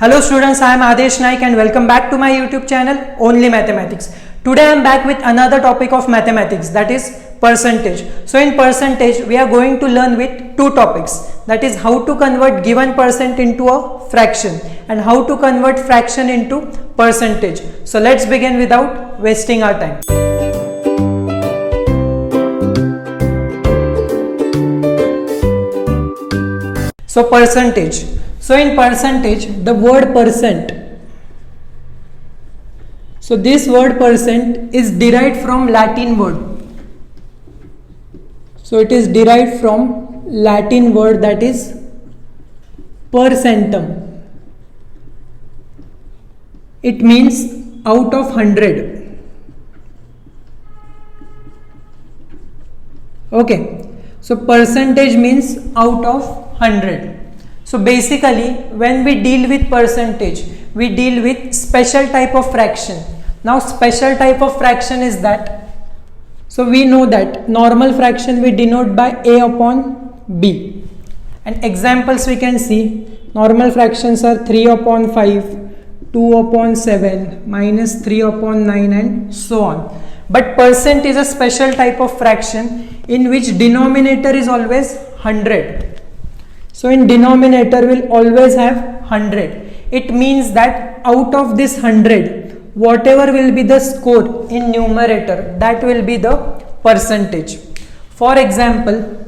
Hello students, I am Adesh Naik and welcome back to my YouTube channel Only Mathematics. Today I am back with another topic of mathematics, that is percentage. So in percentage we are going to learn with two topics, that is how to convert given percent into a fraction and how to convert fraction into percentage. So let's begin without wasting our time. So percentage. So in percentage, the word percent. So this word percent is derived from Latin word. So it is derived from Latin word, that is percentum. It means out of 100. Okay. So percentage means out of 100. So basically when we deal with percentage, we deal with special type of fraction. Now special type of fraction is that, so we know that normal fraction we denote by a upon b, and examples we can see. Normal fractions are 3 upon 5, 2 upon 7, minus 3 upon 9 and so on. But percent is a special type of fraction in which denominator is always 100. So in denominator will always have 100. It means that out of this 100, whatever will be the score in numerator, that will be the percentage. For example,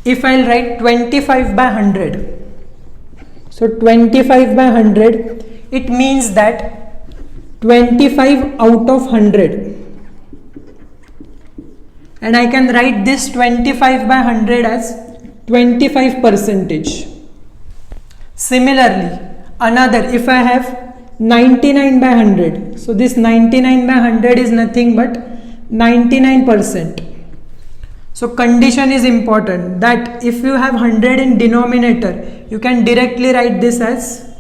if I'll write 25 by 100. So 25 by 100, it means that 25 out of 100. And I can write this 25 by 100 as 25 percentage. Similarly, another, if I have 99 by 100, so this 99 by 100 is nothing but 99%. So condition is important, that if you have 100 in denominator, you can directly write this as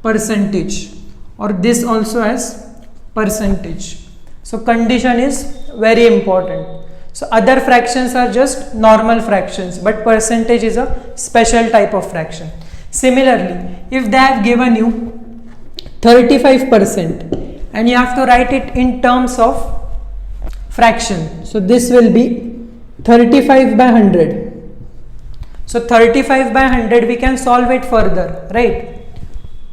percentage or this also as percentage. So condition is very important. So other fractions are just normal fractions, but percentage is a special type of fraction. Similarly, if they have given you 35% and you have to write it in terms of fraction, so this will be 35 by 100. So 35 by 100 we can solve it further, right?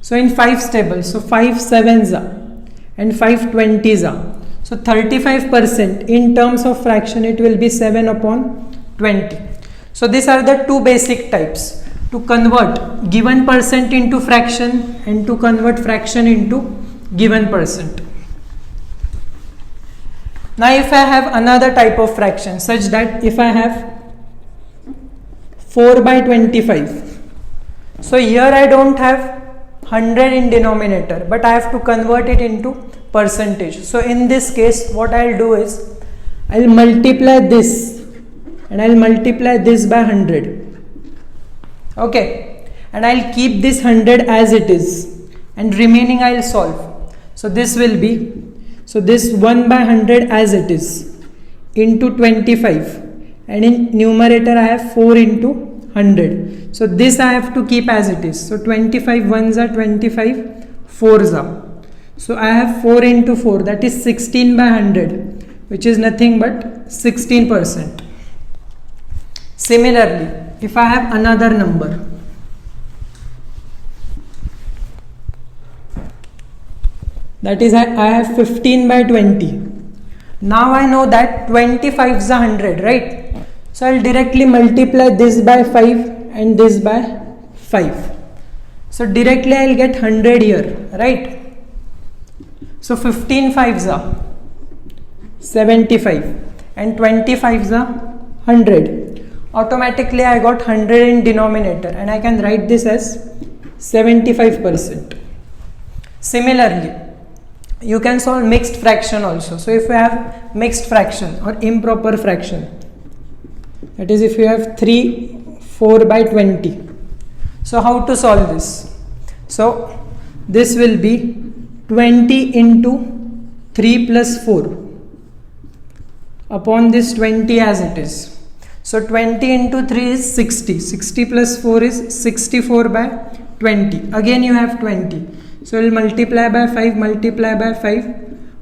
So in 5 tables, so 5 sevens are and 5 20s are. So 35% in terms of fraction, it will be 7 upon 20. So these are the two basic types, to convert given percent into fraction and to convert fraction into given percent. Now if I have another type of fraction, such that if I have 4 by 25. So here I don't have 100 in denominator, but I have to convert it into percentage. So in this case what I'll do is I'll multiply this and I'll multiply this by 100. Okay, and I'll keep this 100 as it is and remaining I'll solve. So this will be, so this 1 by 100 as it is into 25, and in numerator I have 4 into 100. So this I have to keep as it is. So 25 ones are 25 fours are. So I have 4 into 4, that is 16 by 100, which is nothing but 16%. Similarly, if I have another number, that is I have 15 by 20. Now I know that 25 is 100, right? So I'll directly multiply this by 5 and this by 5. So directly I'll get 100 here, right? So 15 5s are 75 and 25s are 100. Automatically I got 100 in denominator and I can write this as 75%. Similarly, you can solve mixed fraction also. So if you have mixed fraction or improper fraction, that is if you have 3 4 by 20. So how to solve this? So this will be 20 into 3 plus 4 upon this 20 as it is. So 20 into 3 is 60. 60 plus 4 is 64 by 20. Again you have 20. So you'll multiply by 5, multiply by 5.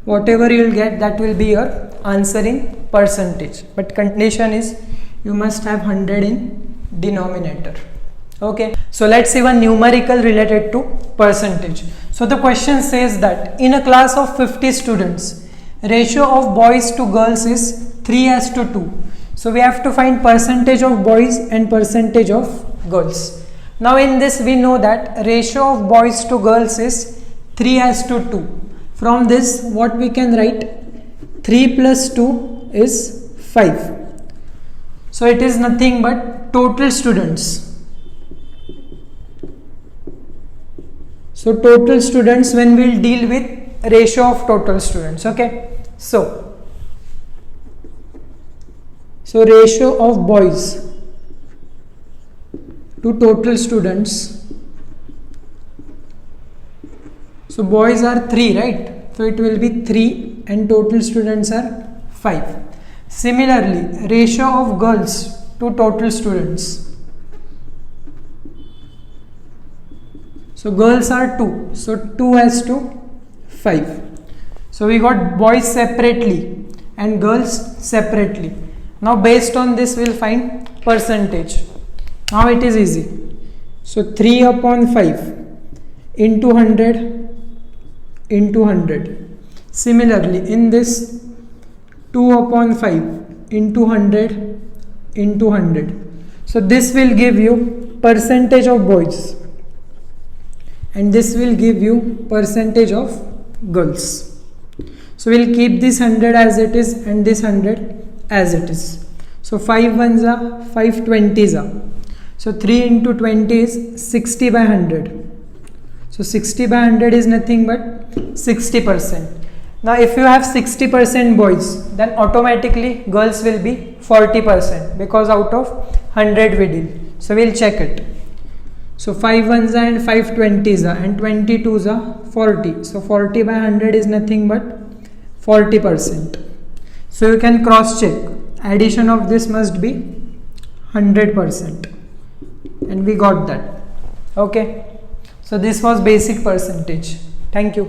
Whatever you'll get, that will be your answer in percentage. But condition is you must have 100 in denominator. Okay. So let's see one numerical related to percentage. So the question says that in a class of 50 students, ratio of boys to girls is 3:2. So we have to find percentage of boys and percentage of girls. Now in this we know that ratio of boys to girls is 3:2. From this what we can write? 3 plus 2 is 5. So it is nothing but total students. So total students when we'll deal with ratio of total students. Okay. So ratio of boys to total students. So boys are 3, right? So it will be 3 and total students are 5. Similarly, ratio of girls to total students. So girls are 2. So 2:5. So we got boys separately and girls separately. Now based on this we'll find percentage. Now it is easy. So 3/5 into 100 into 100. Similarly in this 2/5 into 100 into 100. So this will give you percentage of boys and this will give you percentage of girls. So we'll keep this 100 as it is and this 100 as it is. So 5 ones are 5 20s are. So 3 into 20 is 60 by 100. So 60 by 100 is nothing but 60%. Now if you have 60% boys, then automatically girls will be 40% because out of 100 we deal. So we'll check it. So 5 ones are and 5 20s are and 22s are 40. So 40 by 100 is nothing but 40%. So you can cross check. Addition of this must be 100%. And we got that. Okay. So this was basic percentage. Thank you.